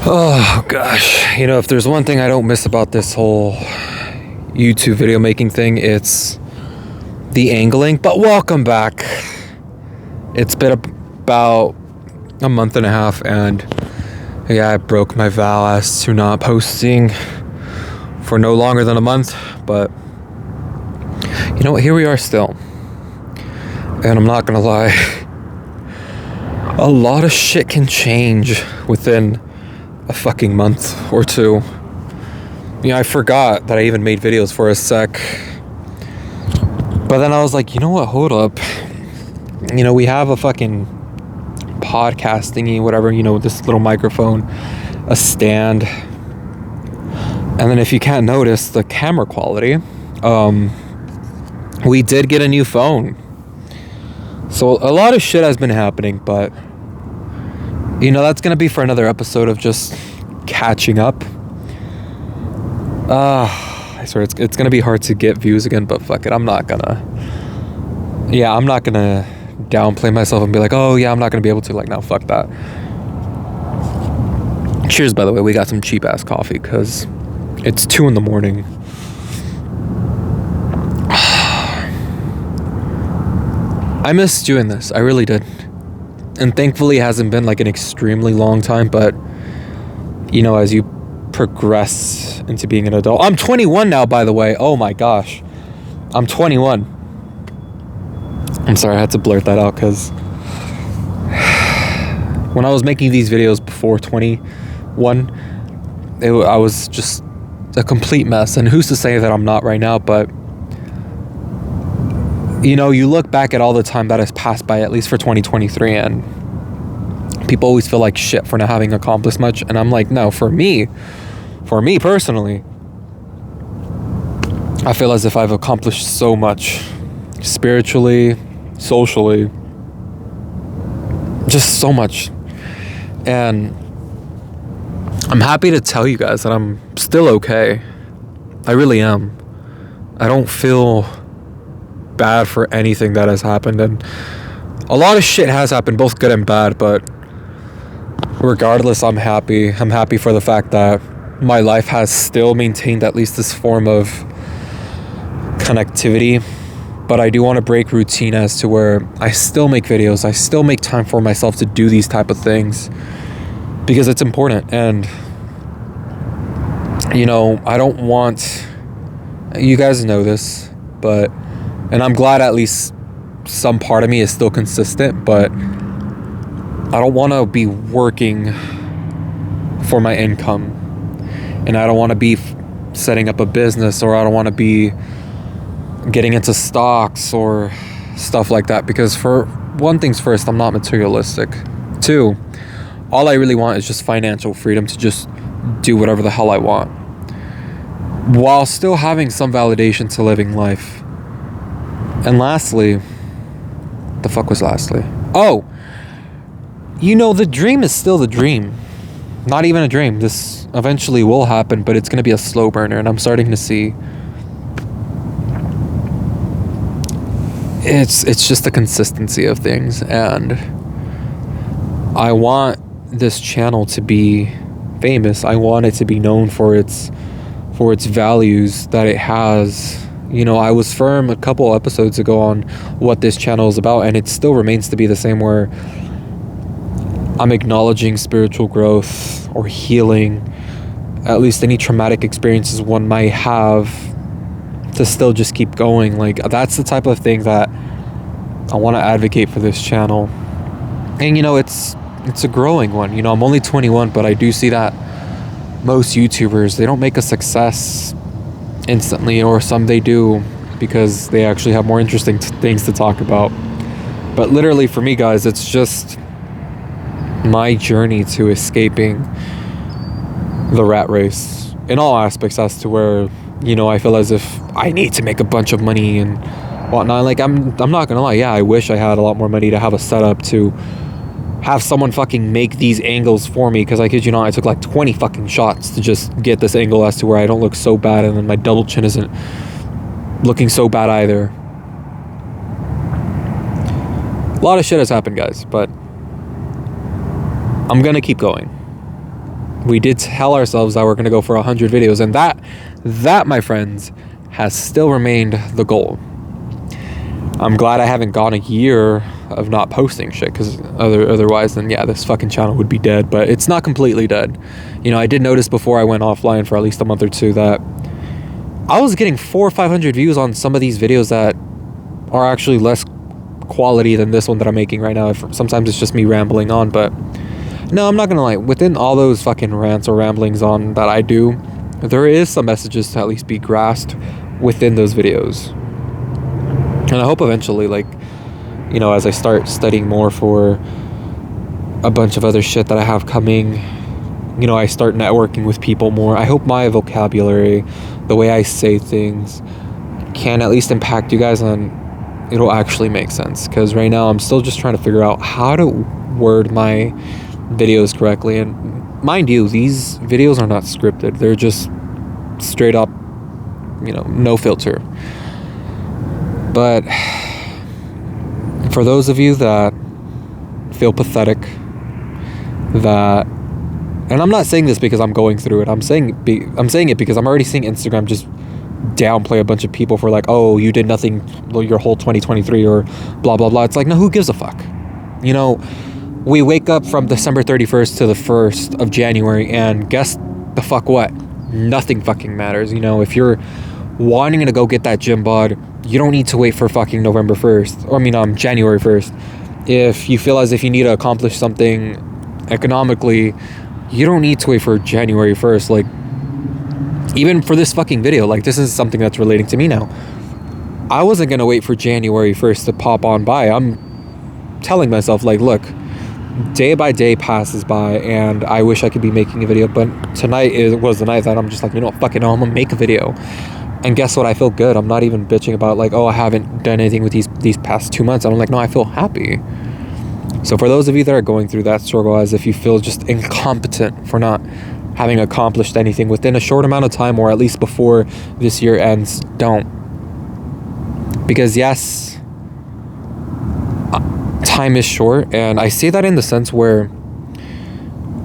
Oh gosh, if there's one thing I don't miss about this whole YouTube video making thing, it's the angling. But welcome back. It's been about a month and a half, and yeah, I broke my vow as to not posting for no longer than a month. But you know what? Here we are still, and I'm not gonna lie. A lot of shit can change within a fucking month or two. I forgot that I even made videos for a sec. But then I was like, you know what? Hold up. We have a fucking podcast thingy, whatever, this little microphone, a stand. And then if you can't notice the camera quality, we did get a new phone. So a lot of shit has been happening, but that's going to be for another episode of just catching up. I swear it's going to be hard to get views again, but fuck it. I'm not going to downplay myself and be like, oh yeah, I'm not going to be able to. Like, no, fuck that. Cheers, by the way. We got some cheap ass coffee because it's 2 a.m. I missed doing this. I really did. And thankfully it hasn't been like an extremely long time, but as you progress into being an adult. I'm 21 now, by the way. Oh my gosh. I'm 21. I'm sorry, I had to blurt that out because when I was making these videos before 21, I was just a complete mess. And who's to say that I'm not right now, but you look back at all the time that has passed by, at least for 2023, and people always feel like shit for not having accomplished much. And I'm like, no, for me personally, I feel as if I've accomplished so much spiritually, socially, just so much. And I'm happy to tell you guys that I'm still okay. I really am. I don't feel bad for anything that has happened, and a lot of shit has happened, both good and bad, but regardless, I'm happy for the fact that my life has still maintained at least this form of connectivity. But I do want to break routine as to where I still make videos, I still make time for myself to do these type of things because it's important. And I don't want, you guys know this, and I'm glad at least some part of me is still consistent, but I don't want to be working for my income, and I don't want to be setting up a business, or I don't want to be getting into stocks or stuff like that, because for one thing's first, I'm not materialistic. 2, all I really want is just financial freedom to just do whatever the hell I want while still having some validation to living life. And lastly, the fuck was lastly? Oh, the dream is still the dream. Not even a dream. This eventually will happen, but it's going to be a slow burner. And I'm starting to see it's just the consistency of things. And I want this channel to be famous. I want it to be known for its values that it has. I was firm a couple episodes ago on what this channel is about, and it still remains to be the same, where I'm acknowledging spiritual growth or healing, at least any traumatic experiences one might have, to still just keep going. Like, that's the type of thing that I want to advocate for this channel. And it's a growing one. I'm only 21, but I do see that most YouTubers, they don't make a success instantly, or some they do because they actually have more interesting things to talk about. But literally for me, guys, it's just my journey to escaping the rat race in all aspects, as to where I feel as if I need to make a bunch of money and whatnot. Like, I'm not gonna lie, yeah, I wish I had a lot more money to have a setup to have someone fucking make these angles for me, because I kid you not, I took like 20 fucking shots to just get this angle as to where I don't look so bad, and then my double chin isn't looking so bad either. A lot of shit has happened, guys, but I'm gonna keep going. We did tell ourselves that we're going to go for 100 videos, and that, my friends, has still remained the goal. I'm glad I haven't gone a year of not posting shit, because otherwise, then yeah, this fucking channel would be dead. But it's not completely dead. You know, I did notice before I went offline for at least a month or two that I was getting 400 or 500 views on some of these videos that are actually less quality than this one that I'm making right now. Sometimes it's just me rambling on, but no, I'm not gonna lie. Within all those fucking rants or ramblings on that I do, there is some messages to at least be grasped within those videos. And I hope eventually, like, you know, as I start studying more for a bunch of other shit that I have coming, you know, I start networking with people more. I hope my vocabulary, the way I say things, can at least impact you guys, and it'll actually make sense. Because right now I'm still just trying to figure out how to word my videos correctly. And mind you, these videos are not scripted. They're just straight up, you know, no filter. But for those of you that feel pathetic, that, and I'm not saying this because I'm going through it, I'm saying it because I'm already seeing Instagram just downplay a bunch of people for like, oh, you did nothing your whole 2023 or blah blah blah. It's like, no, who gives a fuck? You know, we wake up from December 31st to the 1st of January, and guess the fuck what? Nothing fucking matters. You know, if you're wanting to go get that gym bod, you don't need to wait for fucking November 1st, or January 1st. If you feel as if you need to accomplish something economically, you don't need to wait for January 1st. Like, even for this fucking video, like, this is something that's relating to me now. I wasn't gonna wait for January 1st to pop on by. I'm telling myself, like, look, day by day passes by, and I wish I could be making a video, but tonight was the night that I'm just like, you know what, fuck it, no, I'm gonna make a video. And guess what? I feel good. I'm not even bitching about like, oh, I haven't done anything with these past 2 months. And I'm like, no, I feel happy. So for those of you that are going through that struggle, as if you feel just incompetent for not having accomplished anything within a short amount of time, or at least before this year ends, don't. Because yes, time is short, and I say that in the sense where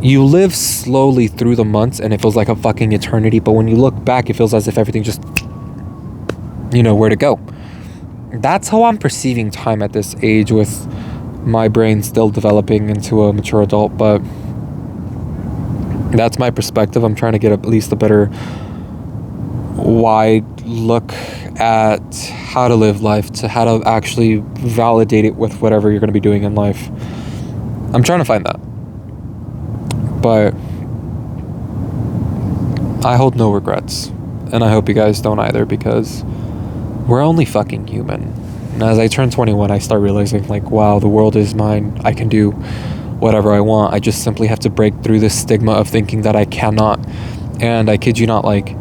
you live slowly through the months and it feels like a fucking eternity, but when you look back, it feels as if everything just, you know where to go. That's how I'm perceiving time at this age, with my brain still developing into a mature adult. But that's my perspective. I'm trying to get at least a better wide look at how to live life, to how to actually validate it with whatever you're going to be doing in life. I'm trying to find that. But I hold no regrets, and I hope you guys don't either, because we're only fucking human. And as I turn 21, I start realizing, like, wow, the world is mine. I can do whatever I want. I just simply have to break through this stigma of thinking that I cannot. And I kid you not, like,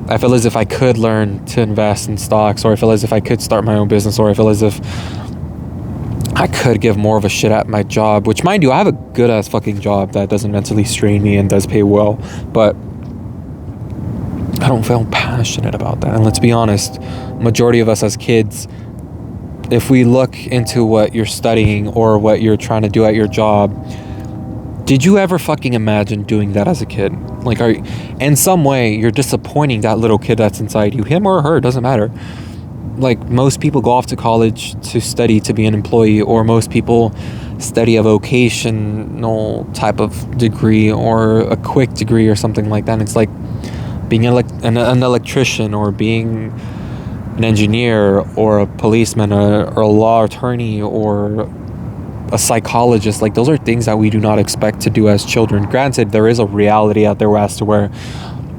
I feel as if I could learn to invest in stocks, or I feel as if I could start my own business, or I feel as if I could give more of a shit at my job, which, mind you, I have a good ass fucking job that doesn't mentally strain me and does pay well, but I don't feel passionate about that. And let's be honest, majority of us as kids, if we look into what you're studying or what you're trying to do at your job, did you ever fucking imagine doing that as a kid? Like, in some way, you're disappointing that little kid that's inside you, him or her, doesn't matter. Like, most people go off to college to study to be an employee, or most people study a vocational type of degree or a quick degree or something like that. And it's like being an electrician, or being an engineer, or a policeman, or a law attorney, or a psychologist. Like, those are things that we do not expect to do as children. Granted, there is a reality out there as to where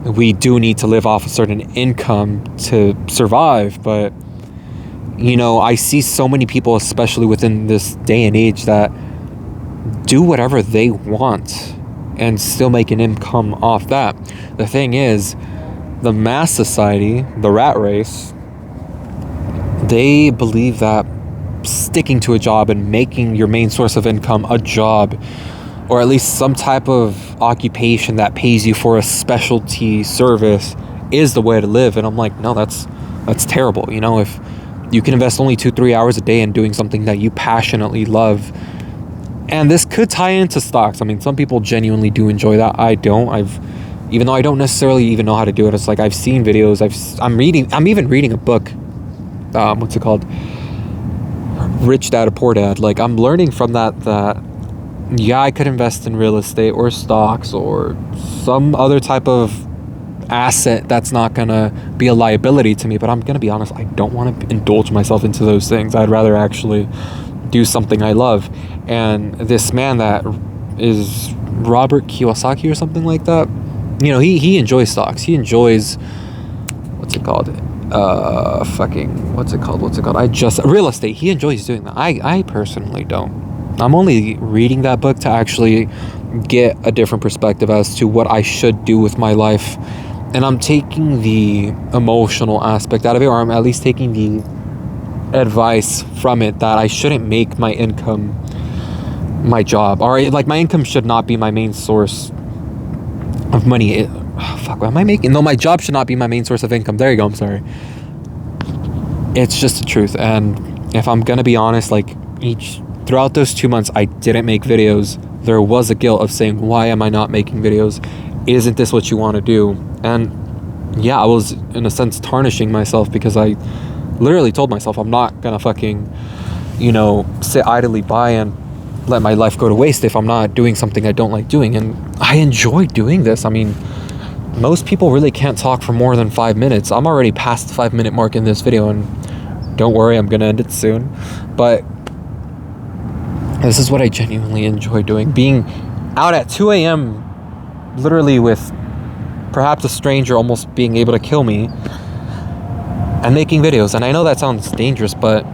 we do need to live off a certain income to survive, but you know, I see so many people, especially within this day and age, that do whatever they want and still make an income off that. The thing is, the mass society, the rat race, they believe that sticking to a job and making your main source of income a job, or at least some type of occupation that pays you for a specialty service, is the way to live. And I'm like, no, that's terrible. You know, if you can invest only 2-3 hours a day in doing something that you passionately love, And this could tie into stocks. I mean, some people genuinely do enjoy that. I don't. Even though I don't necessarily even know how to do it, it's like I've seen videos. I'm even reading a book. What's it called? Rich Dad Poor Dad. Like, I'm learning from that yeah, I could invest in real estate or stocks or some other type of asset that's not gonna be a liability to me. But I'm gonna be honest, I don't want to indulge myself into those things. I'd rather actually do something I love. And this man that is Robert Kiyosaki or something like that, you know, he enjoys stocks. He enjoys, what's it called? Real estate. He enjoys doing that. I personally don't. I'm only reading that book to actually get a different perspective as to what I should do with my life. And I'm taking the emotional aspect out of it, or I'm at least taking the advice from it that I shouldn't make my income my job, or like my income should not be my main source of money. What am I making? No, my job should not be my main source of income. There you go. I'm sorry. It's just the truth. And if I'm gonna be honest, like throughout those 2 months I didn't make videos, there was a guilt of saying, why am I not making videos? Isn't this what you want to do? And yeah, I was in a sense tarnishing myself, because I literally told myself I'm not gonna fucking, sit idly by and let my life go to waste if I'm not doing something I don't like doing. And I enjoy doing this. I mean, most people really can't talk for more than 5 minutes. I'm already past the 5-minute mark in this video, and don't worry, I'm gonna end it soon. But this is what I genuinely enjoy doing. Being out at 2 a.m. literally with perhaps a stranger almost being able to kill me, and making videos. And I know that sounds dangerous, but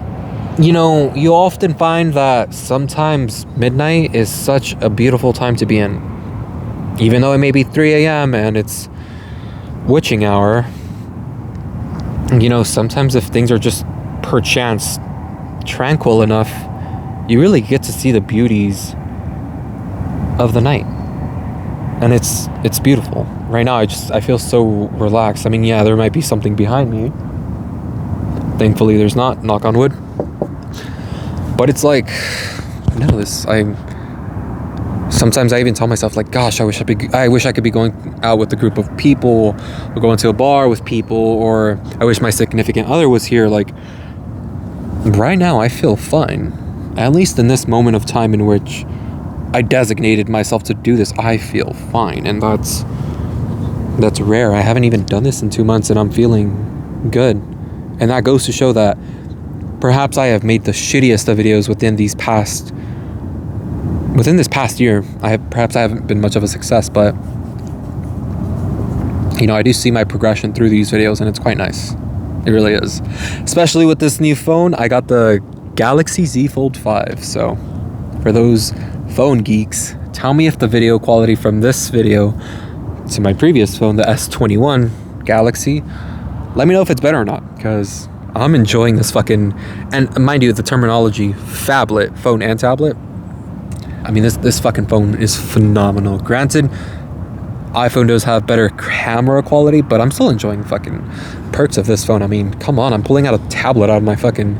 you often find that sometimes midnight is such a beautiful time to be in. Even though it may be 3 a.m. and it's witching hour, sometimes if things are just perchance tranquil enough, you really get to see the beauties of the night. And it's beautiful. Right now, I feel so relaxed. I mean, yeah, there might be something behind me. Thankfully, there's not, knock on wood. But it's like, sometimes I even tell myself, like, gosh, I wish I could be going out with a group of people, or going to a bar with people, or I wish my significant other was here. Like, right now, I feel fine. At least in this moment of time in which I designated myself to do this, I feel fine. And that's rare. I haven't even done this in 2 months, and I'm feeling good. And that goes to show that perhaps I have made the shittiest of videos within this past year. Perhaps I haven't been much of a success, but I do see my progression through these videos, and it's quite nice. It really is. Especially with this new phone. I got the Galaxy Z Fold 5. So for those phone geeks, tell me if the video quality from this video to my previous phone, the S21 Galaxy, let me know if it's better or not, because I'm enjoying this fucking, and mind you, the terminology, phablet, phone and tablet. I mean, this fucking phone is phenomenal. Granted, iPhone does have better camera quality, but I'm still enjoying fucking perks of this phone. I mean, come on, I'm pulling out a tablet out of my fucking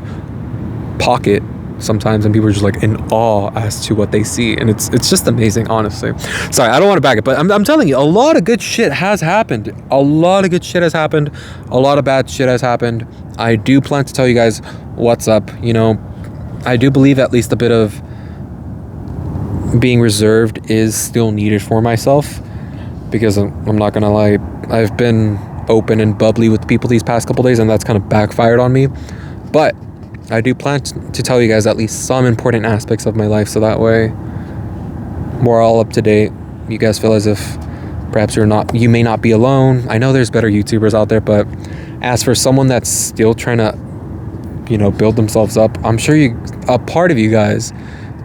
pocket sometimes, and people are just like in awe as to what they see, and it's just amazing, honestly. Sorry, I don't want to bag it, but I'm telling you, a lot of good shit has happened. A lot of good shit has happened. A lot of bad shit has happened. I do plan to tell you guys what's up. I do believe at least a bit of being reserved is still needed for myself, because I'm not gonna lie, I've been open and bubbly with people these past couple days, and that's kind of backfired on me. But I do plan to tell you guys at least some important aspects of my life, so that way we're all up to date. You guys feel as if perhaps you may not be alone. I know there's better YouTubers out there, but as for someone that's still trying to, build themselves up, I'm sure a part of you guys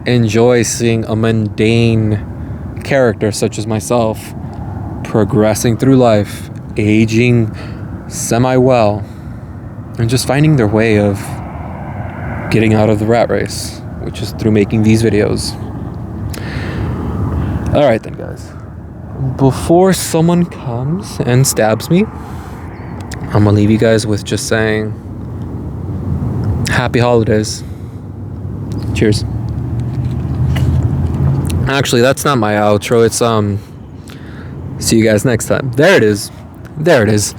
enjoy seeing a mundane character such as myself progressing through life, aging semi-well, and just finding their way of getting out of the rat race, which is through making these videos. All right then, guys. Before someone comes and stabs me, I'm gonna leave you guys with just saying happy holidays. Cheers. Actually, that's not my outro. It's see you guys next time. There it is. There it is.